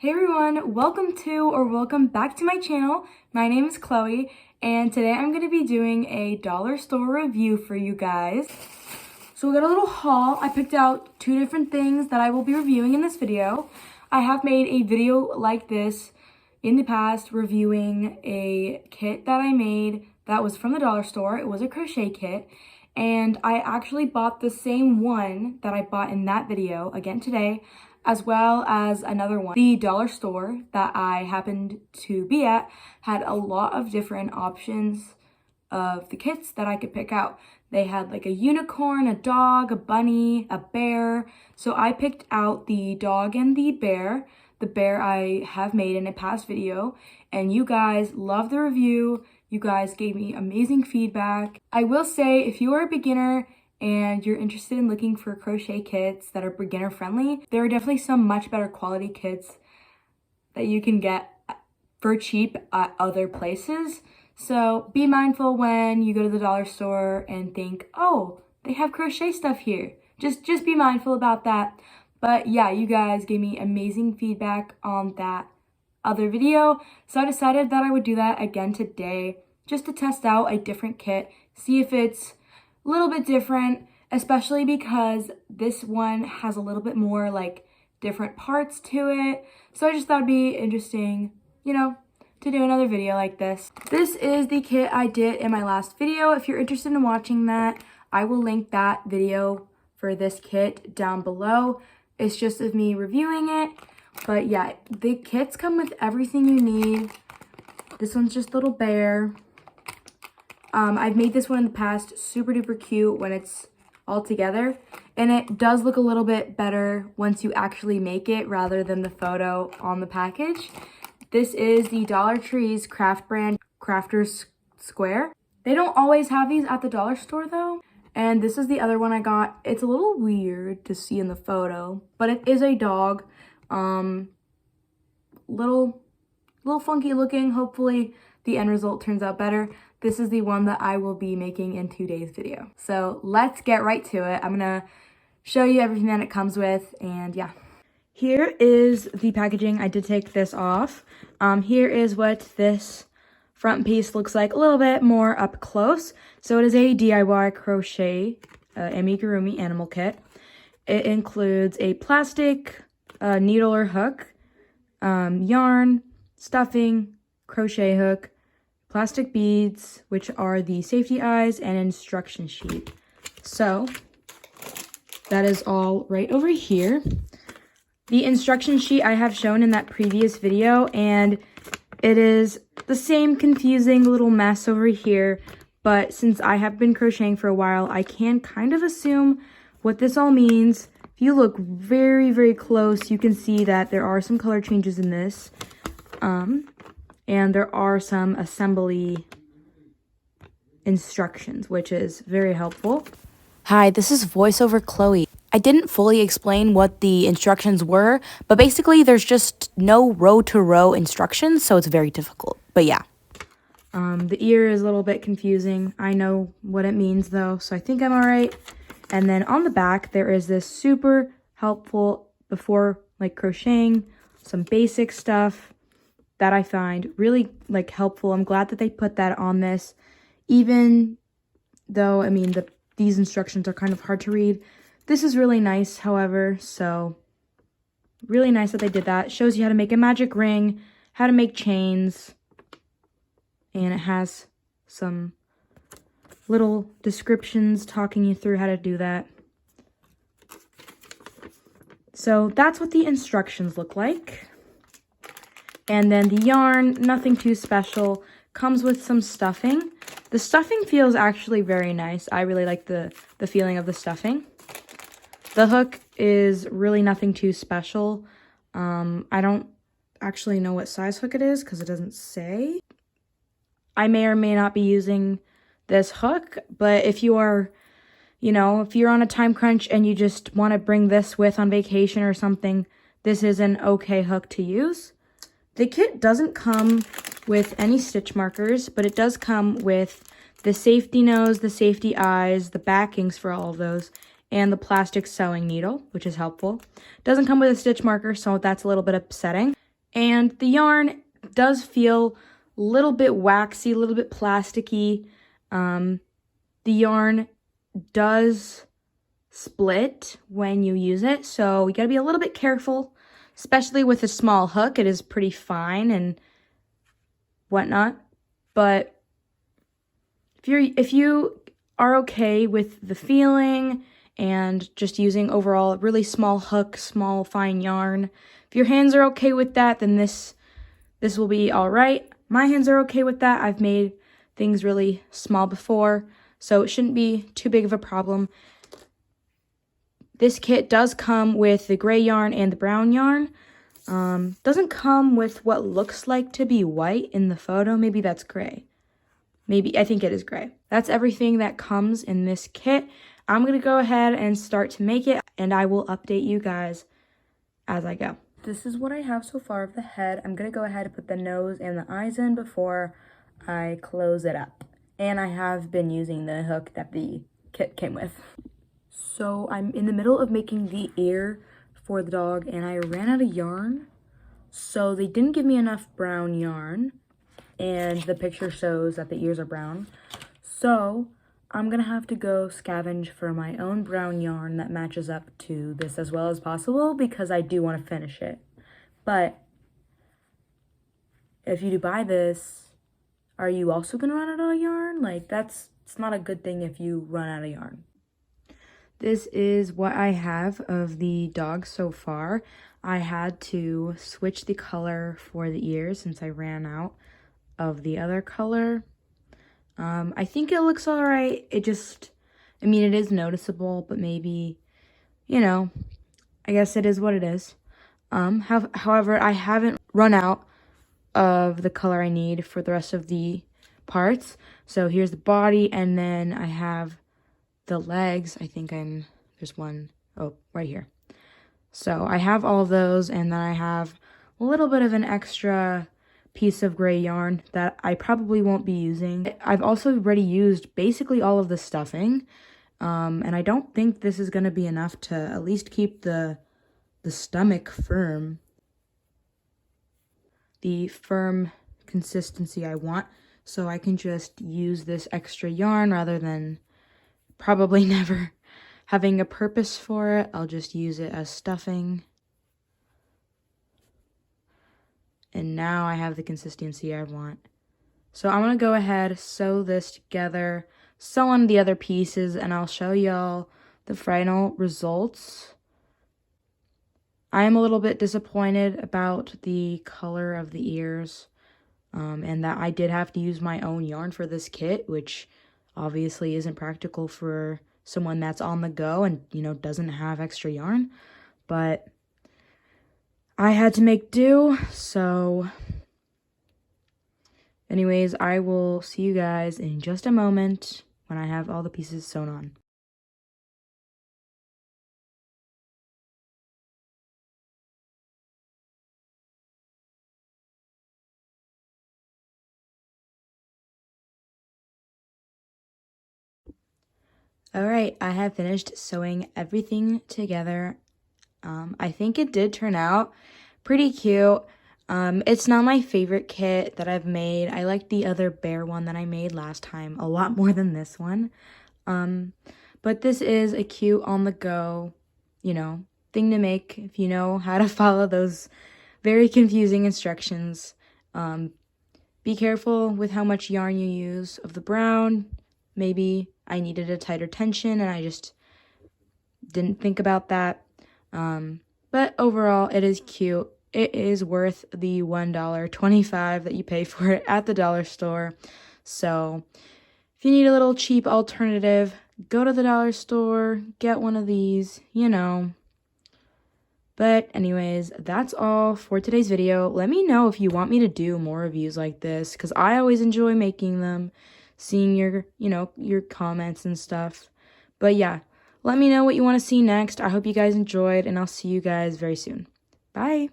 Hey everyone, welcome back to my channel. My name is Chloe, and today I'm going to be doing a dollar store review for you guys. So we got a little haul. I picked out two different things that I will be reviewing in this video. I have made a video like this in the past reviewing a kit that I made that was from the dollar store. It was a crochet kit, and I actually bought the same one that I bought in that video again today, as well as another one. The dollar store that I happened to be at had a lot of different options of the kits that I could pick out. They had like a unicorn, a dog, a bunny, a bear. So I picked out the dog and the bear. The bear I have made in a past video, and you guys loved the review. You guys gave me amazing feedback. I will say, if you are a beginner and you're interested in looking for crochet kits that are beginner friendly, there are definitely some much better quality kits that you can get for cheap at other places. So be mindful when you go to the dollar store and think, oh, they have crochet stuff here. Just be mindful about that. But yeah, you guys gave me amazing feedback on that other video, so I decided that I would do that again today just to test out a different kit, see if it's a little bit different, especially because this one has a little bit more like different parts to it. So I just thought it'd be interesting, you know, to do another video like this. This is the kit I did in my last video. If you're interested in watching that, I will link that video for this kit down below. It's just of me reviewing it. But yeah, the kits come with everything you need. This one's just a little bear. I've made this one in the past, super duper cute when it's all together. And it does look a little bit better once you actually make it rather than the photo on the package. This is the Dollar Tree's craft brand Crafter's Square. They don't always have these at the dollar store though. And this is the other one I got. It's a little weird to see in the photo, but it is a dog. Little funky looking. Hopefully the end result turns out better. This is the one that I will be making in today's video. So let's get right to it. I'm gonna show you everything that it comes with, and yeah. Here is the packaging. I did take this off. Here is what this front piece looks like a little bit more up close. So it is a DIY crochet amigurumi animal kit. It includes a plastic needle or hook, yarn, stuffing, crochet hook, plastic beads, which are the safety eyes, and an instruction sheet. So that is all right over here. The instruction sheet I have shown in that previous video, and it is the same confusing little mess over here, but since I have been crocheting for a while, I can kind of assume what this all means. If you look very, very close, you can see that there are some color changes in this, and there are some assembly instructions, which is very helpful. Hi, this is voiceover Chloe. I didn't fully explain what the instructions were, but basically there's just no row-to-row instructions, so it's very difficult. But yeah. The ear is a little bit confusing. I know what it means though, so I think I'm all right. And then on the back, there is this super helpful before like crocheting, some basic stuff that I find really like helpful. I'm glad that they put that on this, even though, I mean, these instructions are kind of hard to read. This is really nice, however, so really nice that they did that. It shows you how to make a magic ring, how to make chains, and it has some little descriptions talking you through how to do that. So that's what the instructions look like. And then the yarn, nothing too special, comes with some stuffing. The stuffing feels actually very nice. I really like the feeling of the stuffing. The hook is really nothing too special. I don't actually know what size hook it is because it doesn't say. I may or may not be using this hook, but if you are, you know, if you're on a time crunch and you just want to bring this with on vacation or something, this is an okay hook to use. The kit doesn't come with any stitch markers, but it does come with the safety nose, the safety eyes, the backings for all of those, and the plastic sewing needle, which is helpful. Doesn't come with a stitch marker, so that's a little bit upsetting. And the yarn does feel a little bit waxy, a little bit plasticky. The yarn does split when you use it, so you gotta be a little bit careful, especially with a small hook. It is pretty fine and whatnot, but if you are okay with the feeling and just using overall a really small hook, small fine yarn, if your hands are okay with that, then this will be all right. My hands are okay with that. I've made things really small before, so it shouldn't be too big of a problem. This kit does come with the gray yarn and the brown yarn. Doesn't come with what looks like to be white in the photo. Maybe that's gray. I think it is gray. That's everything that comes in this kit. I'm going to go ahead and start to make it, and I will update you guys as I go. This is what I have so far of the head. I'm going to go ahead and put the nose and the eyes in before I close it up. And I have been using the hook that the kit came with. So I'm in the middle of making the ear for the dog, and I ran out of yarn. So they didn't give me enough brown yarn, and the picture shows that the ears are brown. So I'm gonna have to go scavenge for my own brown yarn that matches up to this as well as possible, because I do want to finish it. But if you do buy this, are you also gonna run out of yarn? Like, it's not a good thing if you run out of yarn. This is what I have of the dog so far. I had to switch the color for the ears since I ran out of the other color. I think it looks all right. It is noticeable, but maybe, I guess it is what it is. However, I haven't run out of the color I need for the rest of the parts. So here's the body, and then I have the legs. I think there's one, oh, right here. So I have all of those, and then I have a little bit of an extra piece of gray yarn that I probably won't be using. I've also already used basically all of the stuffing, and I don't think this is going to be enough to at least keep the stomach firm. The firm consistency I want, so I can just use this extra yarn rather than probably never having a purpose for it. I'll just use it as stuffing. And now I have the consistency I want. So I'm going to go ahead, sew this together, sew on the other pieces, and I'll show y'all the final results. I am a little bit disappointed about the color of the ears, and that I did have to use my own yarn for this kit, which obviously isn't practical for someone that's on the go and, doesn't have extra yarn. But I had to make do, so anyways, I will see you guys in just a moment when I have all the pieces sewn on. Alright, I have finished sewing everything together. I think it did turn out pretty cute. It's not my favorite kit that I've made. I like the other bear one that I made last time a lot more than this one. But this is a cute on-the-go, thing to make if you know how to follow those very confusing instructions. Be careful with how much yarn you use of the brown. Maybe I needed a tighter tension and I just didn't think about that. But overall, it is cute. It is worth the $1.25 that you pay for it at the dollar store. So if you need a little cheap alternative, go to the dollar store, get one of these, But anyways, that's all for today's video. Let me know if you want me to do more reviews like this, because I always enjoy making them, seeing your comments and stuff. But yeah, let me know what you want to see next. I hope you guys enjoyed, and I'll see you guys very soon. Bye!